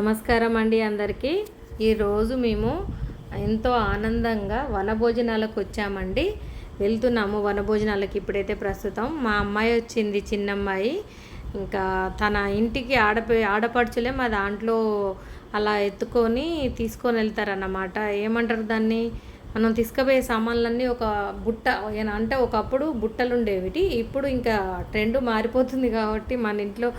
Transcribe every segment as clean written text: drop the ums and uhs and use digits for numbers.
నమస్కారం అండి అందరికీ. ఈరోజు మేము ఎంతో ఆనందంగా వనభోజనాలకు వచ్చామండి. వెళ్తున్నాము వనభోజనాలకి. ఇప్పుడైతే ప్రస్తుతం మా అమ్మాయి వచ్చింది, చిన్నమ్మాయి. ఇంకా తన ఇంటికి ఆడపడుచులే మా దాంట్లో అలా ఎత్తుకొని తీసుకొని వెళ్తారన్నమాట. ఏమంటారు దాన్ని, మనం తీసుకుపోయే సామాన్లన్నీ ఒక బుట్ట, అంటే ఒకప్పుడు బుట్టలు ఉండేవి. ఇప్పుడు ఇంకా ట్రెండ్ మారిపోతుంది కాబట్టి మన ఇంట్లో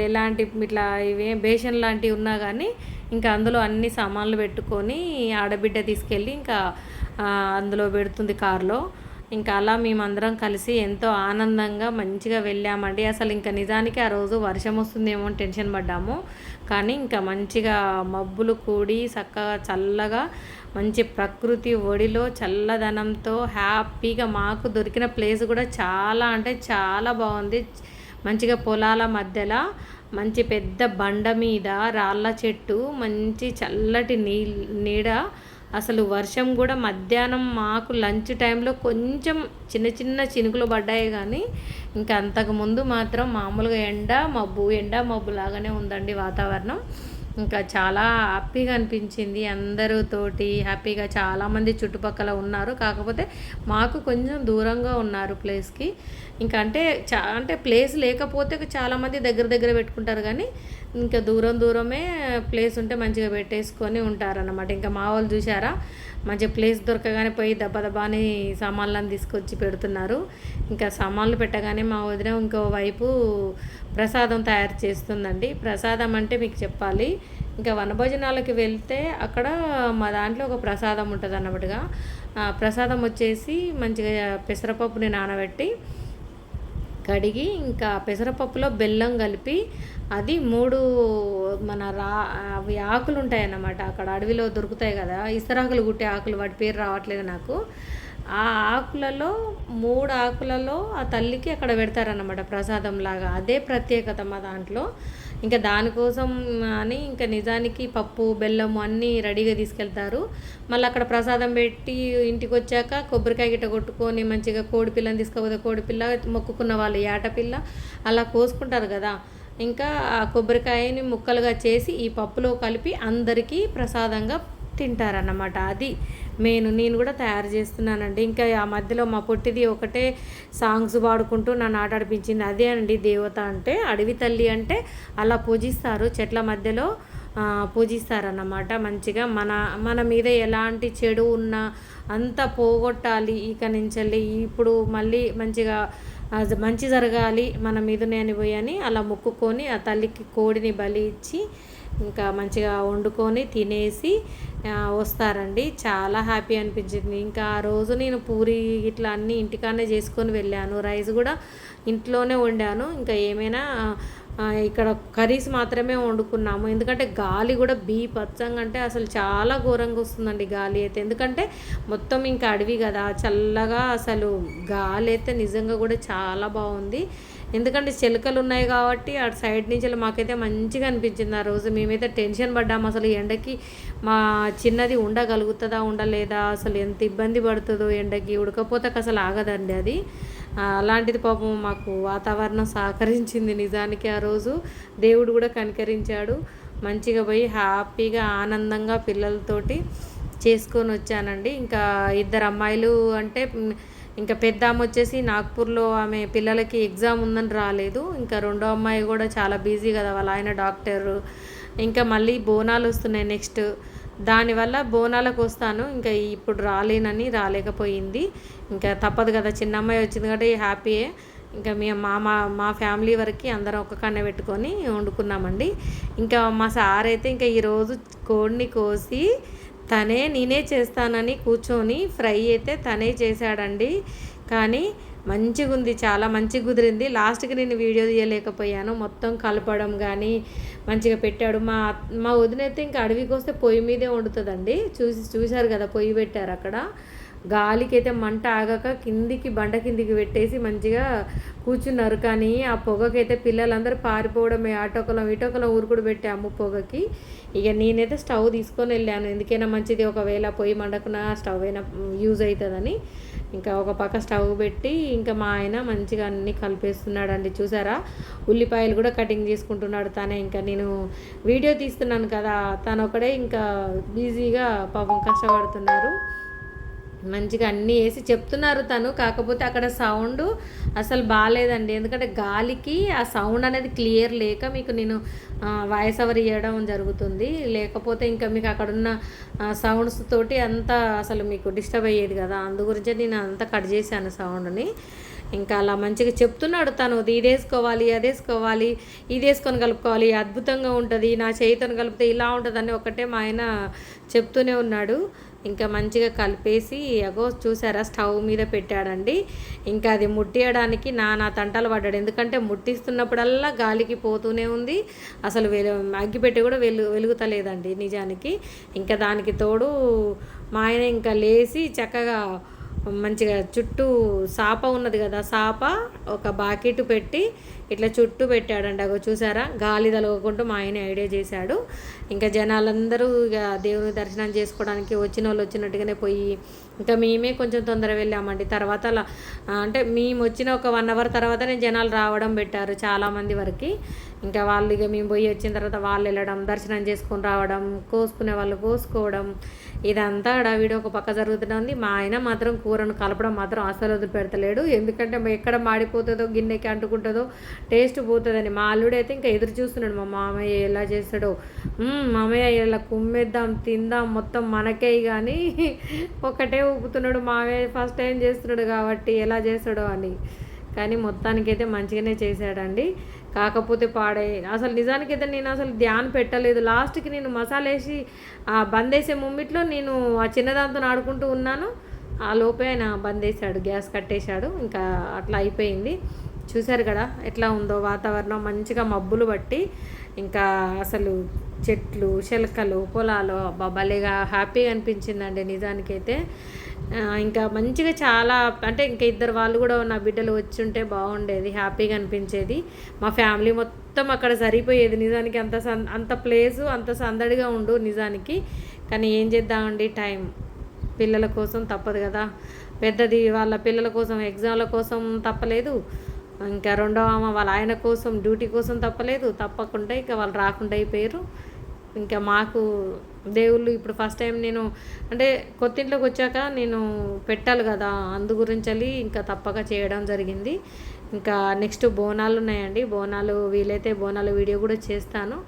ఎలాంటి ఇట్లా ఇవే బేషన్ లాంటివి ఉన్నా కానీ ఇంకా అందులో అన్ని సామాన్లు పెట్టుకొని ఆడబిడ్డ తీసుకెళ్ళి ఇంకా అందులో పెడుతుంది కారులో. ఇంకా అలా మేమందరం కలిసి ఎంతో ఆనందంగా మంచిగా వెళ్ళామండి. అసలు ఇంకా నిజానికి ఆ రోజు వర్షం వస్తుందేమో అని టెన్షన్ పడ్డాము. కానీ ఇంకా మంచిగా మబ్బులు కూడి చక్కగా చల్లగా మంచి ప్రకృతి ఒడిలో చల్లదనంతో హ్యాపీగా మాకు దొరికిన ప్లేస్ కూడా చాలా అంటే చాలా బాగుంది. మంచిగా పొలాల మధ్యలో మంచి పెద్ద బండ మీద రాళ్ళ చెట్టు, మంచి చల్లటి నీడ. అసలు వర్షం కూడా మధ్యాహ్నం మాకు లంచ్ టైంలో కొంచెం చిన్న చిన్న చినుకులు పడ్డాయి, కానీ ఇంకా అంతకుముందు మాత్రం మామూలుగా ఎండ మబ్బు లాగానే ఉందండి వాతావరణం. ఇంకా చాలా హ్యాపీగా అనిపించింది. అందరితోటి హ్యాపీగా చాలామంది చుట్టుపక్కల ఉన్నారు, కాకపోతే మాకు కొంచెం దూరంగా ఉన్నారు ప్లేస్కి. ఇంకా అంటే ప్లేస్ లేకపోతే చాలామంది దగ్గర పెట్టుకుంటారు, కానీ ఇంకా దూరమే ప్లేస్ ఉంటే మంచిగా పెట్టేసుకొని ఉంటారన్నమాట. ఇంకా మా వాళ్ళు చూసారా, మంచిగా ప్లేస్ దొరకగానే పోయి దబ్బని సామాన్లను తీసుకొచ్చి పెడుతున్నారు. ఇంకా సామాన్లు పెట్టగానే మా వదిన ఇంకో వైపు ప్రసాదం తయారు చేస్తుందండి. ప్రసాదం అంటే మీకు చెప్పాలి, ఇంకా వనభోజనాలకి వెళ్తే అక్కడ మా దాంట్లో ఒక ప్రసాదం ఉంటుంది అన్నట్టుగా. ప్రసాదం వచ్చేసి మంచిగా పెసరపప్పుని నానబెట్టి కడిగి ఇంకా పెసరపప్పులో బెల్లం కలిపి అది 3 మన అవి ఆకులు ఉంటాయన్నమాట. అక్కడ అడవిలో దొరుకుతాయి కదా, ఇస్తరాకులు కుట్టే ఆకులు, వాటి పేరు రావట్లేదు నాకు. ఆ ఆకులలో 3 ఆకులలో ఆ తల్లికి అక్కడ పెడతారన్నమాట ప్రసాదం లాగా. అదే ప్రత్యేకత మా దాంట్లో. ఇంకా దానికోసం అని ఇంకా నిజానికి పప్పు బెల్లము అన్నీ రెడీగా తీసుకెళ్తారు. మళ్ళీ అక్కడ ప్రసాదం పెట్టి ఇంటికి వచ్చాక కొబ్బరికాయ గిట్ట కొట్టుకొని మంచిగా కోడిపిల్లని తీసుకపోతే కోడిపిల్ల, మొక్కుకున్న వాళ్ళు ఏటపిల్ల అలా కోసుకుంటారు కదా. ఇంకా ఆ కొబ్బరికాయని ముక్కలుగా చేసి ఈ పప్పులో కలిపి అందరికీ ప్రసాదంగా తింటారన్నమాట. అది నేను కూడా తయారు చేస్తున్నానండి. ఇంకా ఆ మధ్యలో మా పొట్టిది ఒకటే సాంగ్స్ పాడుకుంటూ నన్ను ఆటాడిపించింది. అదే అండి దేవత అంటే, అడవి తల్లి అంటే అలా పూజిస్తారు, చెట్ల మధ్యలో పూజిస్తారన్నమాట. మంచిగా మన మీద ఎలాంటి చెడు ఉన్నా అంతా పోగొట్టాలి, ఇక నుంచి ఇప్పుడు మళ్ళీ మంచిగా మంచి జరగాలి మన మీదనే అని అలా మొక్కుకొని ఆ తల్లికి కోడిని బలి ఇచ్చి ఇంకా మంచిగా వండుకొని తినేసి వస్తారండి. చాలా హ్యాపీ అనిపించింది. ఇంకా ఆ రోజు నేను పూరి ఇట్లా అన్నీ ఇంటికానే చేసుకొని వెళ్ళాను. రైస్ కూడా ఇంట్లోనే వండాను. ఇంకా ఏమైనా ఇక్కడ కర్రీస్ మాత్రమే వండుకున్నాము. ఎందుకంటే గాలి కూడా బీభత్సంగా, అంటే అసలు చాలా ఘోరంగా వస్తుందండి గాలి అయితే. ఎందుకంటే మొత్తం ఇంకా అడవి కదా, చల్లగా అసలు గాలి అయితే నిజంగా కూడా చాలా బాగుంది. ఎందుకంటే చిలుకలు ఉన్నాయి కాబట్టి అటు సైడ్ నుంచి మాకైతే మంచిగా అనిపించింది. ఆ రోజు మేమైతే టెన్షన్ పడ్డాము, అసలు ఎండకి మా చిన్నది ఉండగలుగుతుందా ఉండలేదా, అసలు ఎంత ఇబ్బంది పడుతుందో ఎండకి, ఉడకపోతే అసలు ఆగదండి అది. అలాంటిది పాపం మాకు వాతావరణం సహకరించింది. నిజానికి ఆ రోజు దేవుడు కూడా కనికరించాడు. మంచిగా పోయి హ్యాపీగా ఆనందంగా పిల్లలతోటి చేసుకొని వచ్చానండి. ఇంకా 2 అమ్మాయిలు అంటే, ఇంకా పెద్ద అమ్మ వచ్చేసి నాగ్పూర్లో ఆమె పిల్లలకి ఎగ్జామ్ ఉందని రాలేదు. ఇంకా 2వ అమ్మాయి కూడా చాలా బిజీ కదా, వాళ్ళ ఆయన డాక్టరు. ఇంకా మళ్ళీ బోనాలు వస్తున్నాయి నెక్స్ట్, దానివల్ల బోనాలకు వస్తాను, ఇంకా ఇప్పుడు రాలేకపోయింది. ఇంకా తప్పదు కదా, చిన్న అమ్మాయి వచ్చింది కాబట్టి హ్యాపీయే. ఇంకా మా ఫ్యామిలీ వరకు అందరం ఒక కన్నే పెట్టుకొని వండుకున్నామండి. ఇంకా మా సార్ అయితే ఇంకా ఈరోజు కోడిని కోసి నేనే చేస్తానని కూర్చొని ఫ్రై అయితే తనే చేశాడండి. కానీ మంచిగా ఉంది, చాలా మంచిగా కుదిరింది. లాస్ట్కి నేను వీడియో తీయలేకపోయాను, మొత్తం కలపడం కానీ మంచిగా పెట్టాడు. మా వదిన అయితే ఇంకా అడవికి వస్తే పొయ్యి మీదే వండుతుందండి. చూశారు కదా, పొయ్యి పెట్టారు అక్కడ. గాలికి అయితే మంట ఆగక బండ కిందికి పెట్టేసి మంచిగా కూర్చున్నారు. కానీ ఆ పొగకైతే పిల్లలందరూ పారిపోవడమే, అటొకలం ఇటొకలం ఊరుకుడు పెట్టాము పొగకి. ఇక నేనైతే స్టవ్ తీసుకొని వెళ్ళాను, ఎందుకైనా మంచిది, ఒకవేళ పొయ్యి మండకున్న స్టవ్ అయినా యూజ్ అవుతుందని. ఇంకా ఒక పక్క స్టవ్ పెట్టి ఇంకా మా ఆయన మంచిగా అన్నీ కలిపేస్తున్నాడండి. చూసారా, ఉల్లిపాయలు కూడా కటింగ్ చేసుకుంటున్నాడు తనే. ఇంకా నేను వీడియో తీస్తున్నాను కదా, తను ఒకడే ఇంకా బిజీగా పాపం కష్టపడుతున్నారు. మంచిగా అన్నీ వేసి చెప్తున్నారు తను. కాకపోతే అక్కడ సౌండ్ అసలు బాగాలేదండి, ఎందుకంటే గాలికి ఆ సౌండ్ అనేది క్లియర్ లేక మీకు నేను వాయిస్ ఓవర్ ఇవ్వడం జరుగుతుంది. లేకపోతే ఇంకా మీకు అక్కడున్న సౌండ్స్ తోటి అంతా అసలు మీకు డిస్టర్బ్ అయ్యేది కదా, అందుగురించే నేను అంతా కట్ చేశాను సౌండ్ని. ఇంకా అలా మంచిగా చెప్తున్నాడు తను, ఇది వేసుకోవాలి, అది వేసుకోవాలి, ఇది వేసుకొని కలుపుకోవాలి, అద్భుతంగా ఉంటుంది, నా చేయితో కలిపితే ఇలా ఉంటుంది అని ఒకటే మా ఆయన చెప్తూనే ఉన్నాడు. ఇంకా మంచిగా కలిపేసి అగో చూసారా స్టవ్ మీద పెట్టాడండి. ఇంకా అది ముట్టియడానికి నా తంటాలు పడ్డాడు, ఎందుకంటే ముట్టిస్తున్నప్పుడల్లా గాలికి పోతూనే ఉంది, అసలు అగ్గిపెట్టి కూడా వెలుగుతలేదండి నిజానికి. ఇంకా దానికి తోడు మా ఆయన ఇంకా లేచి చక్కగా మంచిగా చుట్టూ సాప ఉన్నది కదా, సాప ఒక బాకెట్ పెట్టి ఇట్లా చుట్టూ పెట్టాడండి. అగో చూసారా, గాలి తలగకుండా మా ఆయన ఐడియా చేశాడు. ఇంకా జనాలందరూ ఇక దేవుని దర్శనం చేసుకోవడానికి వచ్చిన వాళ్ళు వచ్చినట్టుగానే పోయి ఇంకా మేమే కొంచెం తొందరగా వెళ్ళామండి. తర్వాత అలా అంటే మేము వచ్చిన ఒక 1 అవర్ తర్వాతనే జనాలు రావడం పెట్టారు చాలామంది వరకు. ఇంకా వాళ్ళు ఇక మేము పోయి వచ్చిన తర్వాత వాళ్ళు వెళ్ళడం, దర్శనం చేసుకొని రావడం, కోసుకునే వాళ్ళు కోసుకోవడం, ఇదంతా హడావిడి ఒక పక్క జరుగుతుంది. మా ఆయన మాత్రం కూరను కలపడం మాత్రం అసలు వదిలిపెడతలేడు, ఎందుకంటే ఎక్కడ మాడిపోతుందో, గిన్నెకి అంటుకుంటుందో, టేస్ట్ పోతుందని. మా అల్లుడు అయితే ఇంకా ఎదురు చూస్తున్నాడు, మా మామయ్య ఎలా చేస్తాడో, మామయ్య ఇలా కుమ్మేద్దాం తిందాం మొత్తం మనకే కానీ ఒకటే ఊపుతున్నాడు. మామయ్య ఫస్ట్ టైం చేస్తున్నాడు కాబట్టి ఎలా చేస్తాడో అని. కానీ మొత్తానికైతే మంచిగానే చేశాడండి. కాకపోతే అసలు నిజానికైతే నేను అసలు ధ్యానం పెట్టలేదు. లాస్ట్కి నేను మసాలా వేసి బంద్ వేసే ముమ్మిట్లో నేను ఆ చిన్నదాంతో ఆడుకుంటూ ఉన్నాను, ఆ లోపే ఆయన బంద్ వేసాడు, గ్యాస్ కట్టేశాడు. ఇంకా అట్లా అయిపోయింది. చూశారు కదా ఎట్లా ఉందో వాతావరణం, మంచిగా మబ్బులు బట్టి ఇంకా అసలు చెట్లు, శలకలు, పొలాలు భలేగా హ్యాపీగా అనిపించిందండి నిజానికైతే. ఇంకా మంచిగా చాలా అంటే ఇంకా ఇద్దరు వాళ్ళు కూడా నా బిడ్డలు వచ్చి ఉంటే బాగుండేది, హ్యాపీగా అనిపించేది. మా ఫ్యామిలీ మొత్తం అక్కడ సరిపోయేది నిజానికి, అంత ప్లేసు అంత సందడిగా ఉండు నిజానికి. కానీ ఏం చేద్దామండి, టైం పిల్లల కోసం తప్పదు కదా, పెద్దది వాళ్ళ పిల్లల కోసం ఎగ్జామ్ల కోసం తప్పలేదు, ఇంకా రెండవ ఆమె వాళ్ళ ఆయన కోసం డ్యూటీ కోసం తప్పలేదు, తప్పకుండా ఇంకా వాళ్ళు రాకుండా అయిపోయారు. ఇంకా మాకు దేవుళ్ళు ఇప్పుడు ఫస్ట్ టైం నేను అంటే కొత్తింట్లోకి వచ్చాక నేను పెట్టాలి కదా, అందు గురించి ఇంకా తప్పక చేయడం జరిగింది. ఇంకా నెక్స్ట్ బోనాలు ఉన్నాయండి, బోనాలు వీలైతే బోనాలు వీడియో కూడా చేస్తాను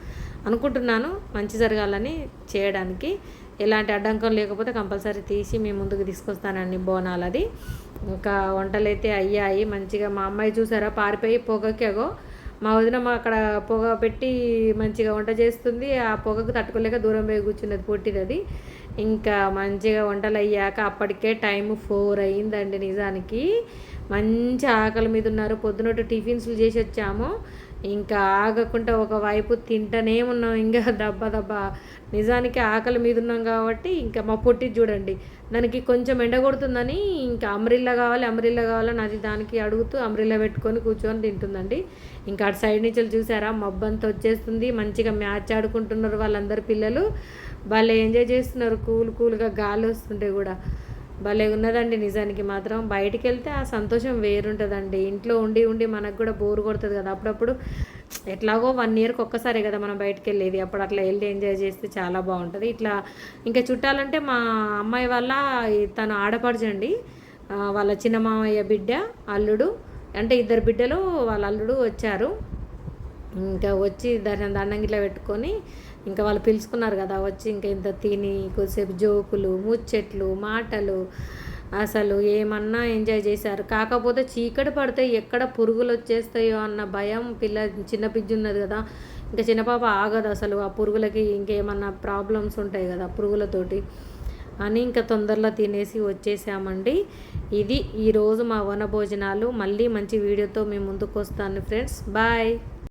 అనుకుంటున్నాను, మంచి జరగాలని చేయడానికి. ఎలాంటి అడ్డంకం లేకపోతే కంపల్సరీ తీసి మీ ముందుకు తీసుకొస్తానండి బోనాలది. ఇంకా వంటలు అయితే అయ్యాయి మంచిగా. మా అమ్మాయి చూసారా పారిపోయి పొగకేగో, మా వదిన మా అక్కడ పొగ పెట్టి మంచిగా వంట చేస్తుంది, ఆ పొగకు తట్టుకోలేక దూరం పోయి కూర్చున్నది పొట్టిది. ఇంకా మంచిగా వంటలు అయ్యాక అప్పటికే టైం 4 అయిందండి నిజానికి. మంచి ఆకలి మీద ఉన్నారు, పొద్దునట్టు టిఫిన్స్లు చేసి వచ్చాము, ఇంకా ఆగకుండా ఒకవైపు తింటనే ఉన్నాం ఇంకా దబ్బ నిజానికి ఆకలి మీద ఉన్నాం కాబట్టి. ఇంకా మా పొట్టి చూడండి, దానికి కొంచెం ఎండ కొడుతుందని ఇంకా అంబ్రిల్లా కావాలని అది దానికి అడుగుతూ అంబ్రిల్లా పెట్టుకొని కూర్చొని తింటుందండి. ఇంకా అటు సైడ్ నుంచి చూసారా మబ్బంతా వచ్చేస్తుంది, మంచిగా మ్యాచ్ ఆడుకుంటున్నారు వాళ్ళందరు పిల్లలు, భలే ఎంజాయ్ చేస్తున్నారు, కూల్గా గాలి వస్తుంటే కూడా భలే ఉన్నదండి నిజానికి. మాత్రం బయటికి వెళ్తే ఆ సంతోషం వేరుంటుందండి, ఇంట్లో ఉండి మనకు కూడా బోర్ కొడుతుంది కదా అప్పుడప్పుడు. ఎట్లాగో 1 ఇయర్కి ఒక్కసారే కదా మనం బయటికి వెళ్ళేది, అప్పుడు అట్లా వెళ్ళి ఎంజాయ్ చేస్తే చాలా బాగుంటుంది. ఇట్లా ఇంకా చుట్టాలంటే మా అమ్మాయి వల్ల తను ఆడపడుచండి, వాళ్ళ చిన్న మామయ్య బిడ్డ అల్లుడు, అంటే 2 బిడ్డలు వాళ్ళ అల్లుడు వచ్చారు. ఇంకా వచ్చి దండం గిట్లా పెట్టుకొని ఇంకా వాళ్ళు పిలుచుకున్నారు కదా, వచ్చి ఇంకా ఇంత తిని కొద్దిసేపు జోకులు, ముచ్చట్లు, మాటలు, అసలు ఏమన్నా ఎంజాయ్ చేశారు. కాకపోతే చీకటి పడితే ఎక్కడ పురుగులు వచ్చేస్తాయో అన్న భయం, చిన్న పిజ్జి ఉన్నది కదా, ఇంకా చిన్న పాప ఆగదు అసలు, ఆ పురుగులకి ఇంకేమన్నా ప్రాబ్లమ్స్ ఉంటాయి కదా పురుగులతోటి అని ఇంకా తొందరలో తినేసి వచ్చేసామండి. ఇది ఈరోజు మా వన భోజనాలు. మళ్ళీ మంచి వీడియోతో మేము ముందుకు వస్తాను ఫ్రెండ్స్, బాయ్.